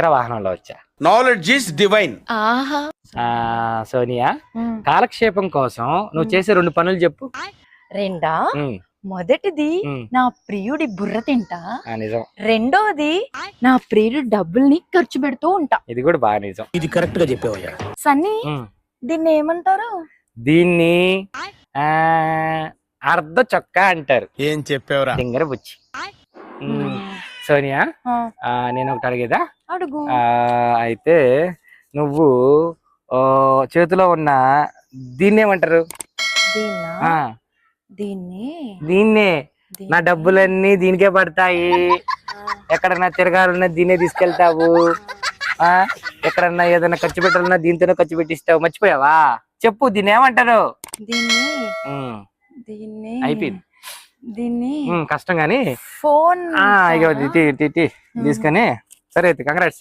వాహనంలో వచ్చా. Knowledge is divine. ఆహా. సోనియా, కాలక్షేపం కోసం నువ్వు చేసే 2 పనులు చెప్పు. రెండా? ఉమ్, మొదటిది ఉమ్. నా ప్రియుడి బుర్ర తింటా. నిజం. రెండోది నా ప్రియుడి డబ్బుల్ని ఖర్చు పెడుతూ ఉంటా. ఇది కూడా బాగా నిజం. ఇది కరెక్ట్ గా చెప్పావయ్యా. సన్నీ, దీన్ని ఏమంటారు? దీన్ని అర్ధ చొక్కా అంటారు. ఏం చెప్పావురా? డింగర బుచ్చి. సోనియా, ఆ, నేను ఒకటి అడిగేదా? అడుగు. అయితే నువ్వు చేతిలో ఉన్న దీన్ని ఏమంటారు? దీన్నా? ఆ, దీన్ని దీన్నే. నా డబ్బులన్నీ దీనికే పడతాయి. ఎక్కడన్నా తిరగాలన్నా దీన్నే తీసుకెళ్తావు. ఎక్కడన్నా ఏదైనా ఖర్చు పెట్టాలన్నా దీంతోనే ఖర్చు పెట్టిస్తావు. మర్చిపోయావా? చెప్పు, దీన్ని ఏమంటారు? దీన్ని దీన్ని అయిపోయింది. దీన్ని కష్టం గాని ఫోన్. ఇక తీసుకొని. సరే అయితే కంగ్రాట్స్.